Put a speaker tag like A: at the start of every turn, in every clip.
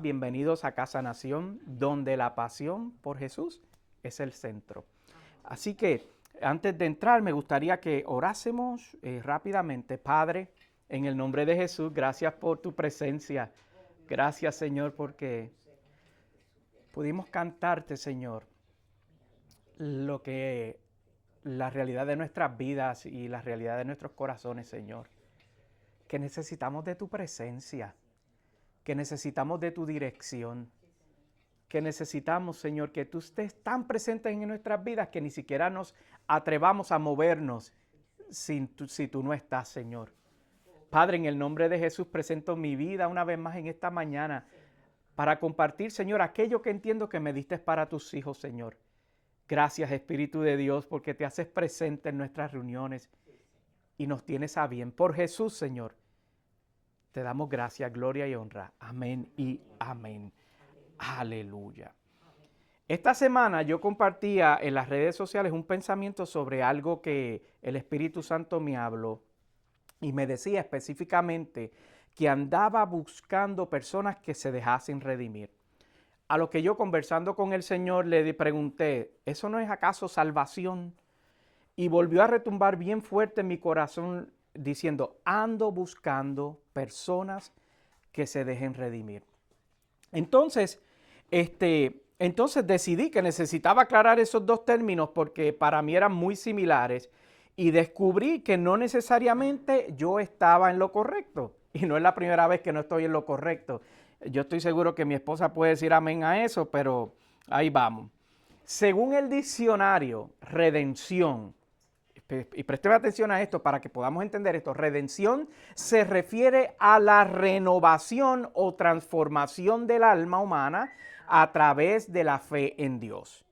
A: Bienvenidos a Casa Nación, donde la pasión por Jesús es el centro. Así que antes de entrar me gustaría que orásemos rápidamente. Padre, en el nombre de Jesús, gracias por tu presencia. Gracias, Señor, porque pudimos cantarte, Señor, la realidad de nuestras vidas y la realidad de nuestros corazones, Señor. Que necesitamos de tu presencia, que necesitamos de tu dirección, que necesitamos, Señor, que tú estés tan presente en nuestras vidas que ni siquiera nos atrevamos a movernos si tú no estás, Señor. Padre, en el nombre de Jesús presento mi vida una vez más en esta mañana para compartir, Señor, aquello que entiendo que me diste para tus hijos, Señor. Gracias, Espíritu de Dios, porque te haces presente en nuestras reuniones y nos tienes a bien. Por Jesús, Señor, te damos gracias, gloria y honra. Amén y amén. Aleluya. Esta semana yo compartía en las redes sociales un pensamiento sobre algo que el Espíritu Santo me habló y me decía específicamente que andaba buscando personas que se dejasen redimir. A lo que yo, conversando con el Señor, le pregunté, ¿eso no es acaso salvación? Y volvió a retumbar bien fuerte en mi corazón diciendo, ando buscando personas que se dejen redimir. Entonces decidí que necesitaba aclarar esos dos términos porque para mí eran muy similares y descubrí que no necesariamente yo estaba en lo correcto. Y no es la primera vez que no estoy en lo correcto. Yo estoy seguro que mi esposa puede decir amén a eso, pero ahí vamos. Según el diccionario, redención, y présteme atención a esto para que podamos entender esto, redención se refiere a la renovación o transformación del alma humana a través de la fe en Dios.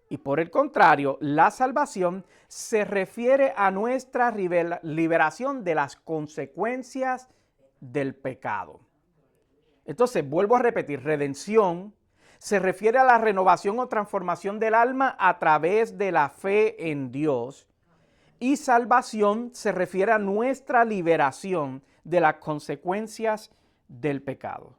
A: Y por el contrario, la salvación se refiere a nuestra liberación de las consecuencias del pecado. Entonces, vuelvo a repetir, redención se refiere a la renovación o transformación del alma a través de la fe en Dios. Y salvación se refiere a nuestra liberación de las consecuencias del pecado.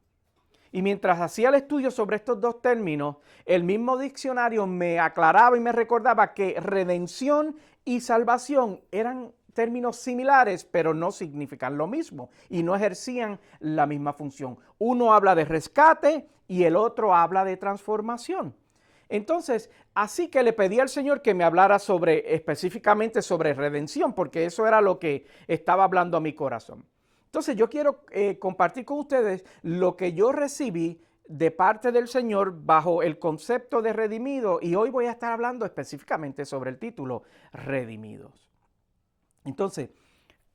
A: Y mientras hacía el estudio sobre estos dos términos, el mismo diccionario me aclaraba y me recordaba que redención y salvación eran términos similares, pero no significan lo mismo y no ejercían la misma función. Uno habla de rescate y el otro habla de transformación. Entonces, así que le pedí al Señor que me hablara específicamente sobre redención, porque eso era lo que estaba hablando a mi corazón. Entonces, yo quiero compartir con ustedes lo que yo recibí de parte del Señor bajo el concepto de redimido, y hoy voy a estar hablando específicamente sobre el título, redimidos. Entonces,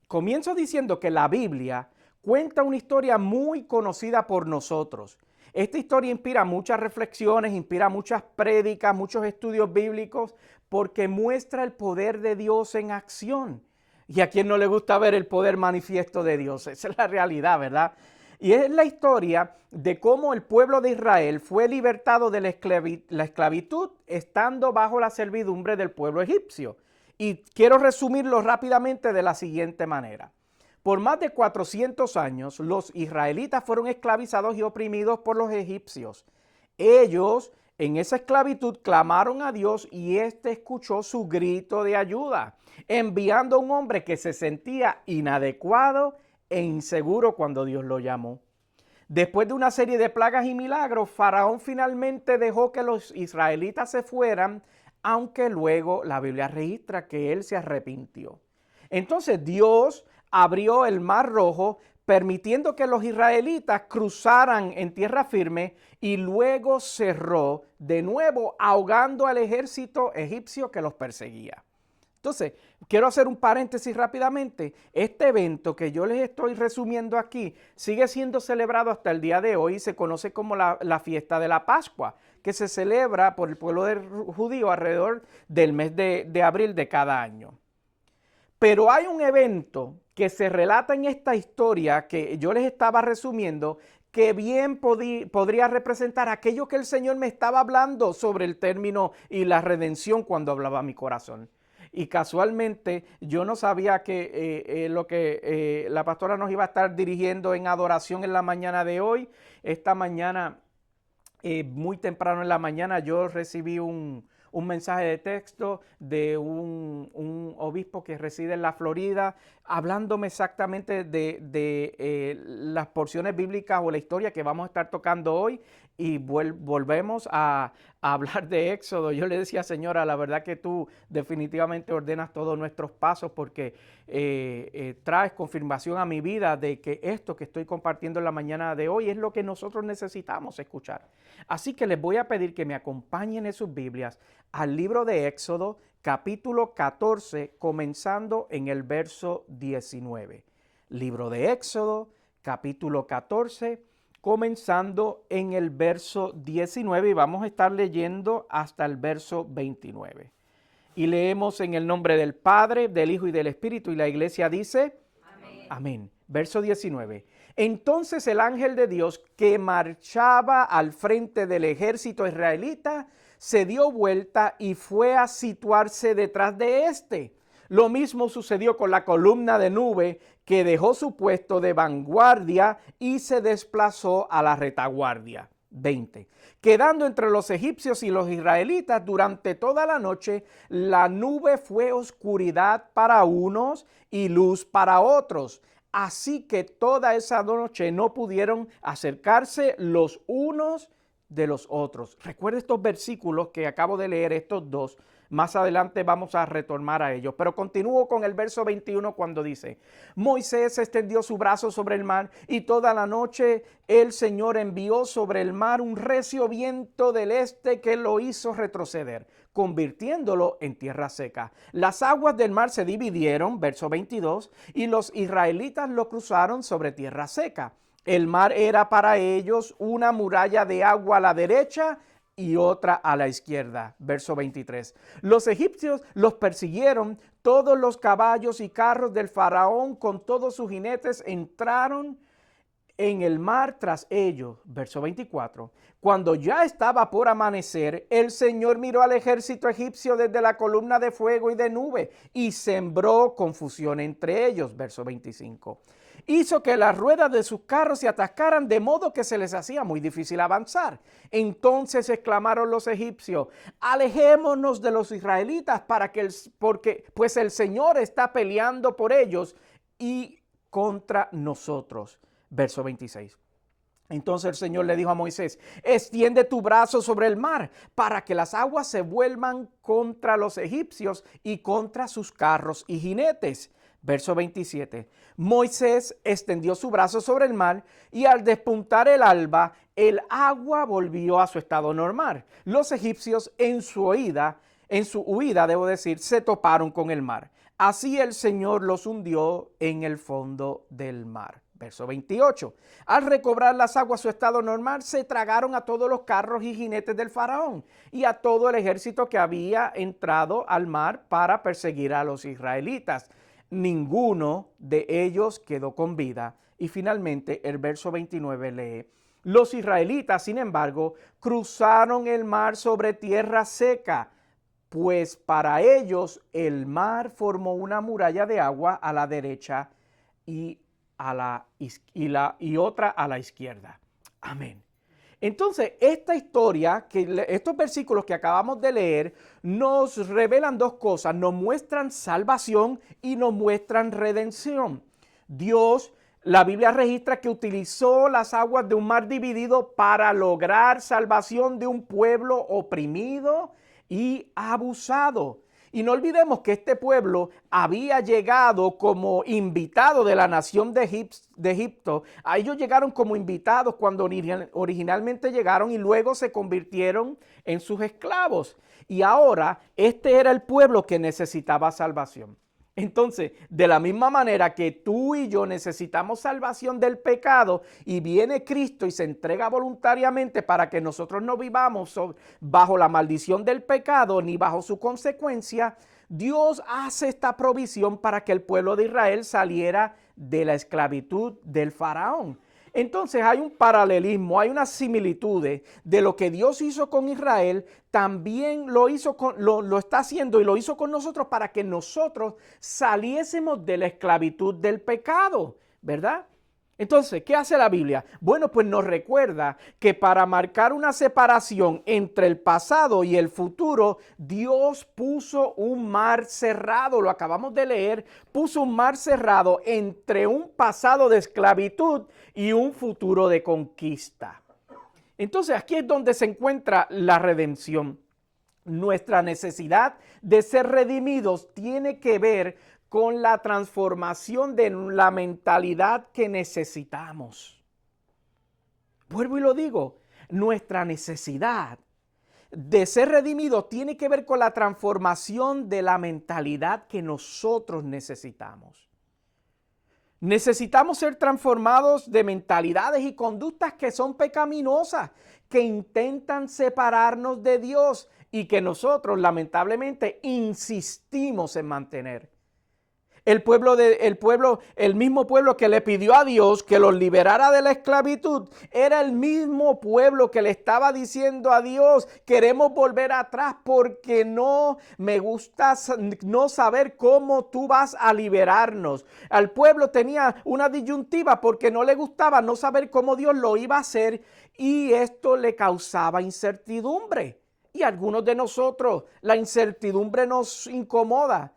A: comienzo diciendo que la Biblia cuenta una historia muy conocida por nosotros. Esta historia inspira muchas reflexiones, inspira muchas prédicas, muchos estudios bíblicos, porque muestra el poder de Dios en acción. Y a quien no le gusta ver el poder manifiesto de Dios, esa es la realidad, ¿verdad? Y es la historia de cómo el pueblo de Israel fue libertado de la esclavitud estando bajo la servidumbre del pueblo egipcio. Y quiero resumirlo rápidamente de la siguiente manera. Por más de 400 años, los israelitas fueron esclavizados y oprimidos por los egipcios. Ellos, en esa esclavitud, clamaron a Dios y éste escuchó su grito de ayuda, enviando a un hombre que se sentía inadecuado e inseguro cuando Dios lo llamó. Después de una serie de plagas y milagros, Faraón finalmente dejó que los israelitas se fueran, aunque luego la Biblia registra que él se arrepintió. Entonces Dios abrió el Mar Rojo, permitiendo que los israelitas cruzaran en tierra firme y luego cerró de nuevo, ahogando al ejército egipcio que los perseguía. Entonces, quiero hacer un paréntesis rápidamente. Este evento que yo les estoy resumiendo aquí sigue siendo celebrado hasta el día de hoy y se conoce como la fiesta de la Pascua, que se celebra por el pueblo judío alrededor del mes de abril de cada año. Pero hay un evento que se relata en esta historia que yo les estaba resumiendo que bien podría representar aquello que el Señor me estaba hablando sobre el término y la redención cuando hablaba a mi corazón. Y casualmente yo no sabía que la pastora nos iba a estar dirigiendo en adoración en la mañana de hoy. esta mañana, muy temprano en la mañana, yo recibí un mensaje de texto de un obispo que reside en la Florida, hablándome exactamente de las porciones bíblicas o la historia que vamos a estar tocando hoy, y volvemos a hablar de Éxodo. Yo le decía, Señora, la verdad que tú definitivamente ordenas todos nuestros pasos, porque traes confirmación a mi vida de que esto que estoy compartiendo en la mañana de hoy es lo que nosotros necesitamos escuchar. Así que les voy a pedir que me acompañen en sus Biblias al libro de Éxodo, capítulo 14, comenzando en el verso 19. Libro de Éxodo, capítulo 14, comenzando en el verso 19, y vamos a estar leyendo hasta el verso 29. Y leemos en el nombre del Padre, del Hijo y del Espíritu, y la iglesia dice, amén. Amén. Verso 19. Entonces el ángel de Dios que marchaba al frente del ejército israelita se dio vuelta y fue a situarse detrás de éste. Lo mismo sucedió con la columna de nube, que dejó su puesto de vanguardia y se desplazó a la retaguardia. 20. Quedando entre los egipcios y los israelitas durante toda la noche, la nube fue oscuridad para unos y luz para otros. Así que toda esa noche no pudieron acercarse los unos de los otros. Recuerda estos versículos que acabo de leer, estos dos. Más adelante vamos a retornar a ellos. Pero continúo con el verso 21 cuando dice, Moisés extendió su brazo sobre el mar y toda la noche el Señor envió sobre el mar un recio viento del este que lo hizo retroceder, convirtiéndolo en tierra seca. Las aguas del mar se dividieron, verso 22, y los israelitas lo cruzaron sobre tierra seca. El mar era para ellos una muralla de agua a la derecha y otra a la izquierda. Verso 23. Los egipcios los persiguieron, todos los caballos y carros del faraón con todos sus jinetes entraron en el mar tras ellos. Verso 24. Cuando ya estaba por amanecer, el Señor miró al ejército egipcio desde la columna de fuego y de nube y sembró confusión entre ellos. Verso 25. Hizo que las ruedas de sus carros se atascaran, de modo que se les hacía muy difícil avanzar. Entonces exclamaron los egipcios, alejémonos de los israelitas porque pues el Señor está peleando por ellos y contra nosotros. Verso 26. Entonces el Señor le dijo a Moisés, extiende tu brazo sobre el mar para que las aguas se vuelvan contra los egipcios y contra sus carros y jinetes. Verso 27. Moisés extendió su brazo sobre el mar y al despuntar el alba, el agua volvió a su estado normal. Los egipcios en su huida, se toparon con el mar. Así el Señor los hundió en el fondo del mar. Verso 28. Al recobrar las aguas su estado normal, se tragaron a todos los carros y jinetes del faraón y a todo el ejército que había entrado al mar para perseguir a los israelitas. Ninguno de ellos quedó con vida. Y finalmente el verso 29 lee, los israelitas, sin embargo, cruzaron el mar sobre tierra seca, pues para ellos el mar formó una muralla de agua a la derecha y otra a la izquierda. Amén. Entonces, esta historia, estos versículos que acabamos de leer, nos revelan dos cosas. Nos muestran salvación y nos muestran redención. Dios, la Biblia registra que utilizó las aguas de un mar dividido para lograr salvación de un pueblo oprimido y abusado. Y no olvidemos que este pueblo había llegado como invitado de la nación de Egipto. A ellos llegaron como invitados cuando originalmente llegaron y luego se convirtieron en sus esclavos. Y ahora este era el pueblo que necesitaba salvación. Entonces, de la misma manera que tú y yo necesitamos salvación del pecado y viene Cristo y se entrega voluntariamente para que nosotros no vivamos bajo la maldición del pecado ni bajo su consecuencia, Dios hace esta provisión para que el pueblo de Israel saliera de la esclavitud del faraón. Entonces hay un paralelismo, hay unas similitudes de lo que Dios hizo con Israel, también lo está haciendo y lo hizo con nosotros para que nosotros saliésemos de la esclavitud del pecado, ¿verdad? Entonces, ¿qué hace la Biblia? Bueno, pues nos recuerda que para marcar una separación entre el pasado y el futuro, Dios puso un mar cerrado, lo acabamos de leer, puso un mar cerrado entre un pasado de esclavitud y un futuro de conquista. Entonces, aquí es donde se encuentra la redención. Nuestra necesidad de ser redimidos tiene que ver con la transformación de la mentalidad que necesitamos. Vuelvo y lo digo, nuestra necesidad de ser redimidos tiene que ver con la transformación de la mentalidad que nosotros necesitamos. Necesitamos ser transformados de mentalidades y conductas que son pecaminosas, que intentan separarnos de Dios y que nosotros lamentablemente insistimos en mantener. El mismo pueblo que le pidió a Dios que los liberara de la esclavitud, era el mismo pueblo que le estaba diciendo a Dios, queremos volver atrás porque no me gusta no saber cómo tú vas a liberarnos. Al pueblo tenía una disyuntiva porque no le gustaba no saber cómo Dios lo iba a hacer y esto le causaba incertidumbre. Y a algunos de nosotros la incertidumbre nos incomoda.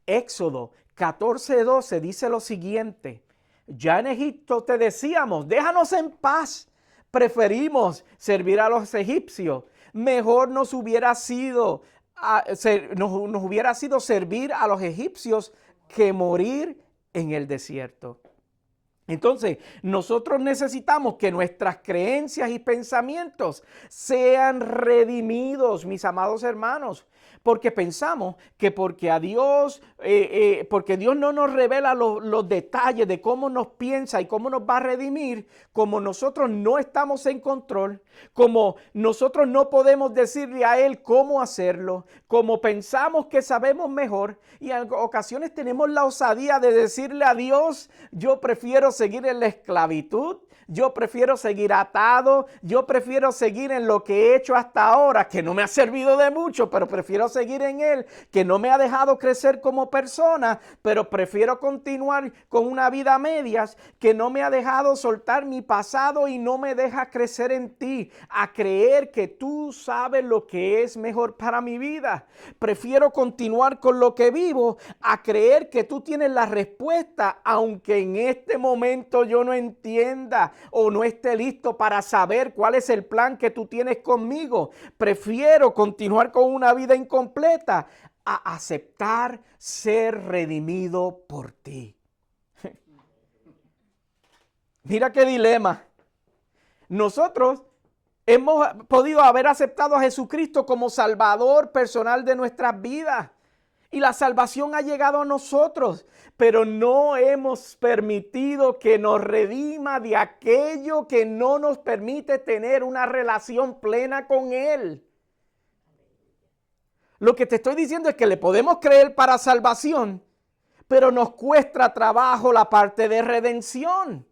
A: Éxodo 14:12 dice lo siguiente: ya en Egipto te decíamos, déjanos en paz, preferimos servir a los egipcios, mejor nos hubiera sido servir a los egipcios que morir en el desierto. Entonces, nosotros necesitamos que nuestras creencias y pensamientos sean redimidos, mis amados hermanos, porque pensamos que porque Dios no nos revela los detalles de cómo nos piensa y cómo nos va a redimir, como nosotros no estamos en control, como nosotros no podemos decirle a Él cómo hacerlo, como pensamos que sabemos mejor y en ocasiones tenemos la osadía de decirle a Dios, yo prefiero seguir en la esclavitud, yo prefiero seguir atado, yo prefiero seguir en lo que he hecho hasta ahora, que no me ha servido de mucho, pero prefiero seguir en él, que no me ha dejado crecer como persona, pero prefiero continuar con una vida a medias, que no me ha dejado soltar mi pasado y no me deja crecer en ti, a creer que tú sabes lo que es mejor para mi vida. Prefiero continuar con lo que vivo, a creer que tú tienes la respuesta, aunque en este momento yo no entienda o no esté listo para saber cuál es el plan que tú tienes conmigo. Prefiero continuar con una vida incompleta a aceptar ser redimido por ti. Mira qué dilema. Nosotros hemos podido haber aceptado a Jesucristo como Salvador personal de nuestras vidas. Y la salvación ha llegado a nosotros, pero no hemos permitido que nos redima de aquello que no nos permite tener una relación plena con Él. Lo que te estoy diciendo es que le podemos creer para salvación, pero nos cuesta trabajo la parte de redención.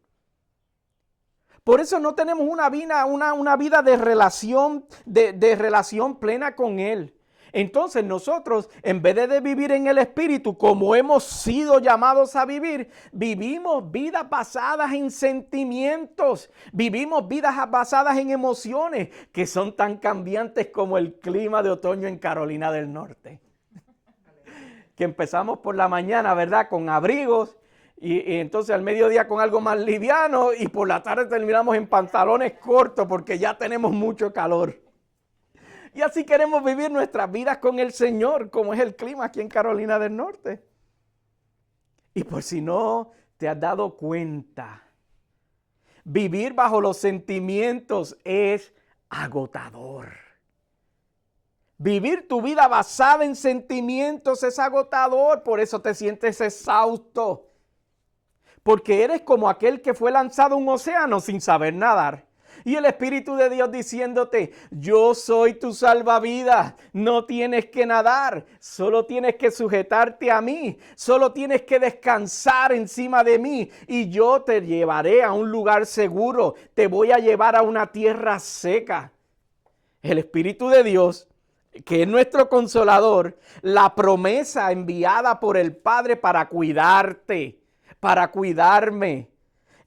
A: Por eso no tenemos una vida de relación plena con Él. Entonces nosotros, en vez de vivir en el Espíritu como hemos sido llamados a vivir, vivimos vidas basadas en sentimientos, vivimos vidas basadas en emociones que son tan cambiantes como el clima de otoño en Carolina del Norte. Que empezamos por la mañana, ¿verdad? Con abrigos y entonces al mediodía con algo más liviano y por la tarde terminamos en pantalones cortos porque ya tenemos mucho calor. Y así queremos vivir nuestras vidas con el Señor, como es el clima aquí en Carolina del Norte. Y por si no te has dado cuenta, vivir bajo los sentimientos es agotador. Vivir tu vida basada en sentimientos es agotador, por eso te sientes exhausto. Porque eres como aquel que fue lanzado a un océano sin saber nadar. Y el Espíritu de Dios diciéndote, yo soy tu salvavidas, no tienes que nadar, solo tienes que sujetarte a mí, solo tienes que descansar encima de mí y yo te llevaré a un lugar seguro, te voy a llevar a una tierra seca. El Espíritu de Dios, que es nuestro consolador, la promesa enviada por el Padre para cuidarte, para cuidarme.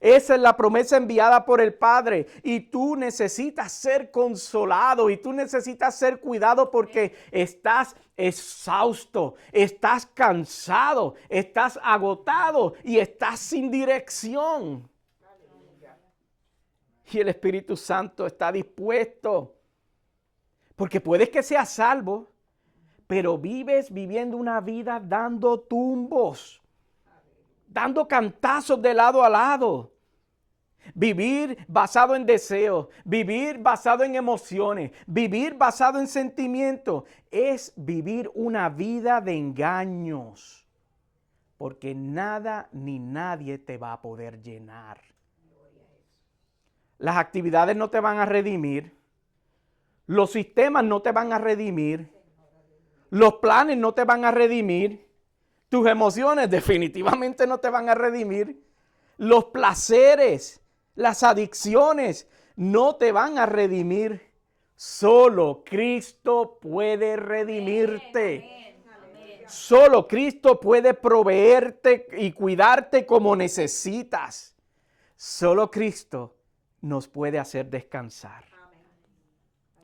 A: Esa es la promesa enviada por el Padre. Y tú necesitas ser consolado y tú necesitas ser cuidado porque estás exhausto, estás cansado, estás agotado y estás sin dirección. Y el Espíritu Santo está dispuesto. Porque puedes que seas salvo, pero vives viviendo una vida dando tumbos, dando cantazos de lado a lado. Vivir basado en deseos, vivir basado en emociones, vivir basado en sentimientos, es vivir una vida de engaños. Porque nada ni nadie te va a poder llenar. Las actividades no te van a redimir. Los sistemas no te van a redimir. Los planes no te van a redimir. Tus emociones definitivamente no te van a redimir. Los placeres, las adicciones no te van a redimir. Solo Cristo puede redimirte. Solo Cristo puede proveerte y cuidarte como necesitas. Solo Cristo nos puede hacer descansar.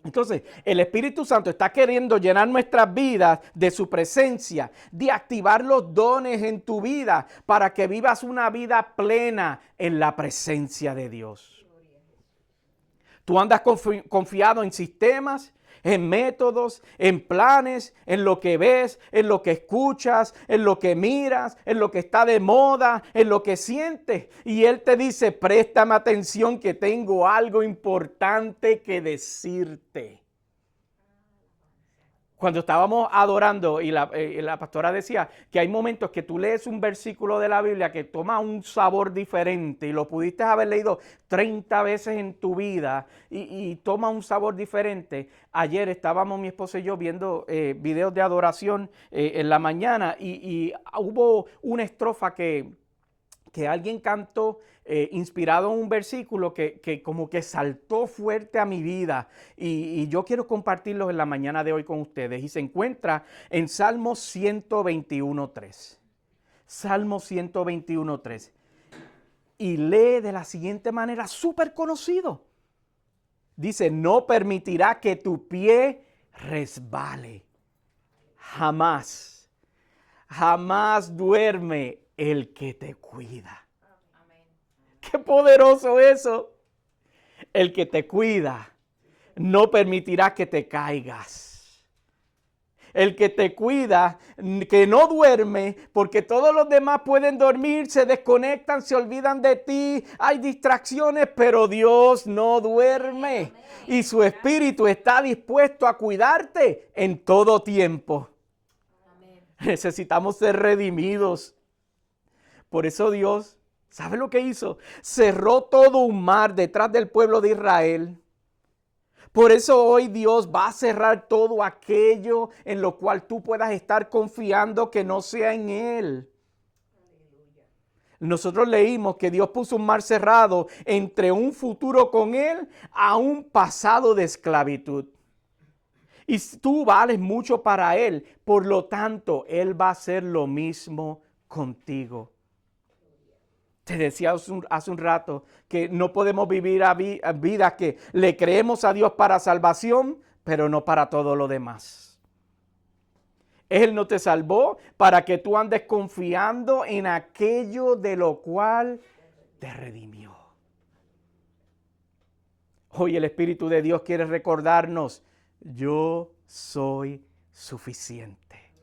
A: Entonces, el Espíritu Santo está queriendo llenar nuestras vidas de su presencia, de activar los dones en tu vida para que vivas una vida plena en la presencia de Dios. Tú andas confiado en sistemas, en métodos, en planes, en lo que ves, en lo que escuchas, en lo que miras, en lo que está de moda, en lo que sientes. Y Él te dice, préstame atención que tengo algo importante que decirte. Cuando estábamos adorando y la pastora decía que hay momentos que tú lees un versículo de la Biblia que toma un sabor diferente y lo pudiste haber leído 30 veces en tu vida y toma un sabor diferente. Ayer estábamos mi esposa y yo viendo videos de adoración en la mañana y hubo una estrofa que alguien cantó inspirado en un versículo que como que saltó fuerte a mi vida y yo quiero compartirlo en la mañana de hoy con ustedes y se encuentra en Salmo 121.3. Salmo 121.3 y lee de la siguiente manera, súper conocido. Dice, no permitirá que tu pie resbale. Jamás, jamás duerme el que te cuida. ¡Qué poderoso eso! El que te cuida no permitirá que te caigas. El que te cuida, que no duerme, porque todos los demás pueden dormir, se desconectan, se olvidan de ti, hay distracciones, pero Dios no duerme. Y su espíritu está dispuesto a cuidarte en todo tiempo. Necesitamos ser redimidos. Por eso Dios, ¿sabe lo que hizo? Cerró todo un mar detrás del pueblo de Israel. Por eso hoy Dios va a cerrar todo aquello en lo cual tú puedas estar confiando que no sea en Él. Nosotros leímos que Dios puso un mar cerrado entre un futuro con Él a un pasado de esclavitud. Y tú vales mucho para Él, por lo tanto, Él va a hacer lo mismo contigo. Te decía hace un rato que no podemos vivir vidas que le creemos a Dios para salvación, pero no para todo lo demás. Él no te salvó para que tú andes confiando en aquello de lo cual te redimió. Hoy el Espíritu de Dios quiere recordarnos, yo soy suficiente.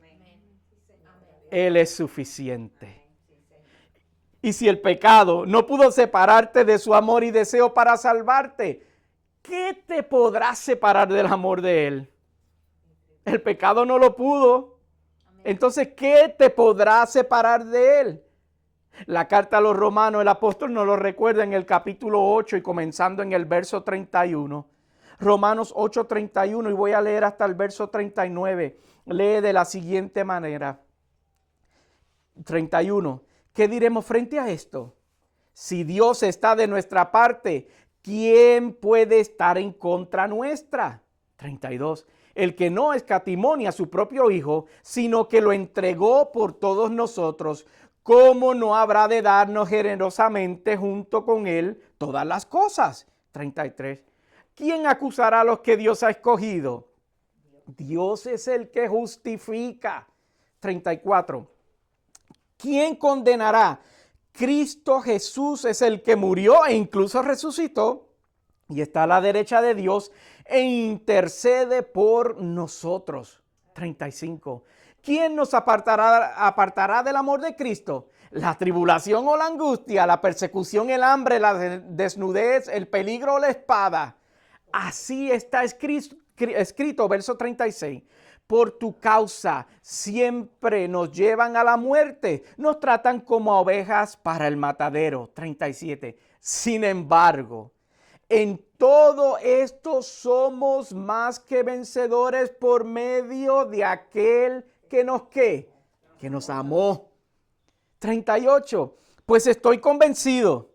A: Él es suficiente. Y si el pecado no pudo separarte de su amor y deseo para salvarte, ¿qué te podrá separar del amor de Él? El pecado no lo pudo. Entonces, ¿qué te podrá separar de Él? La carta a los Romanos, el apóstol nos lo recuerda en el capítulo 8 y comenzando en el verso 31. Romanos 8:31 y voy a leer hasta el verso 39. Lee de la siguiente manera. 31. ¿Qué diremos frente a esto? Si Dios está de nuestra parte, ¿quién puede estar en contra nuestra? 32. El que no escatimó a su propio Hijo, sino que lo entregó por todos nosotros, ¿cómo no habrá de darnos generosamente junto con Él todas las cosas? 33. ¿Quién acusará a los que Dios ha escogido? Dios es el que justifica. 34. ¿Quién condenará? Cristo Jesús es el que murió e incluso resucitó y está a la derecha de Dios e intercede por nosotros. 35. ¿Quién nos apartará del amor de Cristo? La tribulación o la angustia, la persecución, el hambre, la desnudez, el peligro o la espada. Así está escrito, verso 36. Por tu causa siempre nos llevan a la muerte, nos tratan como a ovejas para el matadero. 37. Sin embargo, en todo esto somos más que vencedores por medio de aquel que nos amó. 38. Pues estoy convencido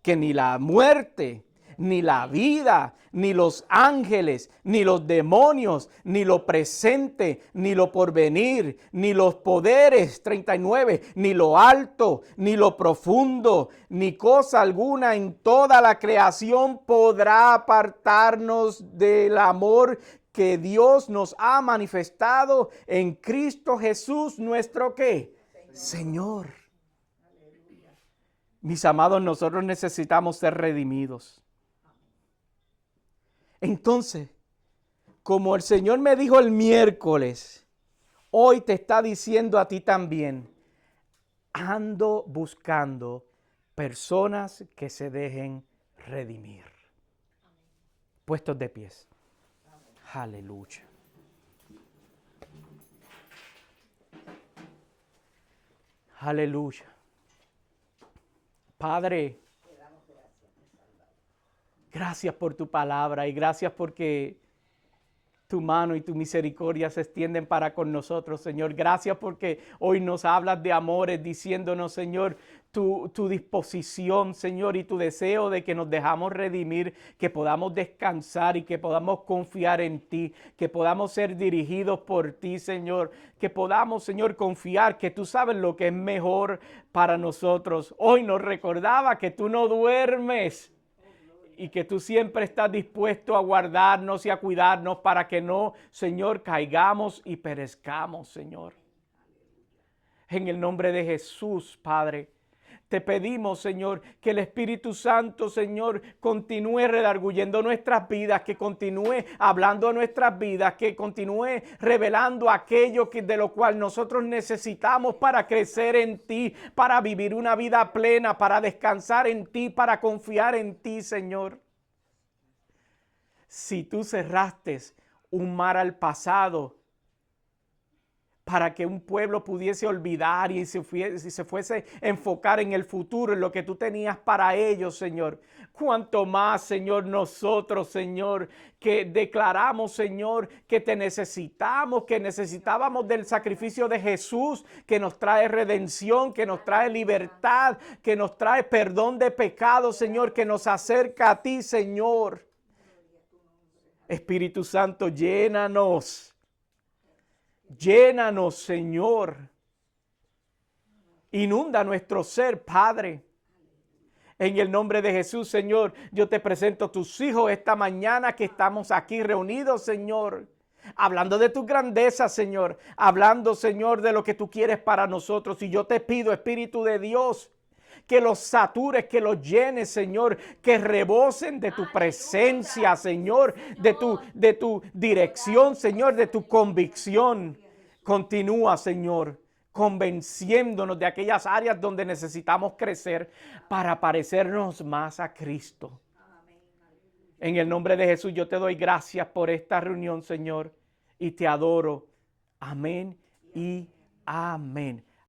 A: que ni la muerte, ni la vida, ni los ángeles, ni los demonios, ni lo presente, ni lo porvenir, ni los poderes, 39, ni lo alto, ni lo profundo, ni cosa alguna en toda la creación podrá apartarnos del amor que Dios nos ha manifestado en Cristo Jesús, nuestro ¿qué? Señor. Mis amados, nosotros necesitamos ser redimidos. Entonces, como el Señor me dijo el miércoles, hoy te está diciendo a ti también, ando buscando personas que se dejen redimir. Puestos de pies. Aleluya. Aleluya. Padre, gracias por tu palabra y gracias porque tu mano y tu misericordia se extienden para con nosotros, Señor. Gracias porque hoy nos hablas de amores, diciéndonos, Señor, tu disposición, Señor, y tu deseo de que nos dejamos redimir, que podamos descansar y que podamos confiar en ti, que podamos ser dirigidos por ti, Señor, que podamos, Señor, confiar que tú sabes lo que es mejor para nosotros. Hoy nos recordaba que tú no duermes y que tú siempre estás dispuesto a guardarnos y a cuidarnos para que no, Señor, caigamos y perezcamos, Señor. En el nombre de Jesús, Padre, te pedimos, Señor, que el Espíritu Santo, Señor, continúe redarguyendo nuestras vidas, que continúe hablando a nuestras vidas, que continúe revelando aquello de lo cual nosotros necesitamos para crecer en ti, para vivir una vida plena, para descansar en ti, para confiar en ti, Señor. Si tú cerraste un mar al pasado, para que un pueblo pudiese olvidar y se fuese a enfocar en el futuro, en lo que tú tenías para ellos, Señor. Cuanto más, Señor, nosotros, Señor, que declaramos, Señor, que te necesitamos, que necesitábamos del sacrificio de Jesús, que nos trae redención, que nos trae libertad, que nos trae perdón de pecados, Señor, que nos acerca a ti, Señor. Espíritu Santo, llénanos. Llénanos, Señor. Inunda nuestro ser, Padre. En el nombre de Jesús, Señor, yo te presento a tus hijos esta mañana que estamos aquí reunidos, Señor. Hablando de tu grandeza, Señor. Hablando, Señor, de lo que tú quieres para nosotros. Y yo te pido, Espíritu de Dios, que los satures, que los llenes, Señor, que rebosen de tu presencia, Señor, de tu dirección, Señor, de tu convicción. Continúa, Señor, convenciéndonos de aquellas áreas donde necesitamos crecer para parecernos más a Cristo. En el nombre de Jesús, yo te doy gracias por esta reunión, Señor, y te adoro. Amén y amén.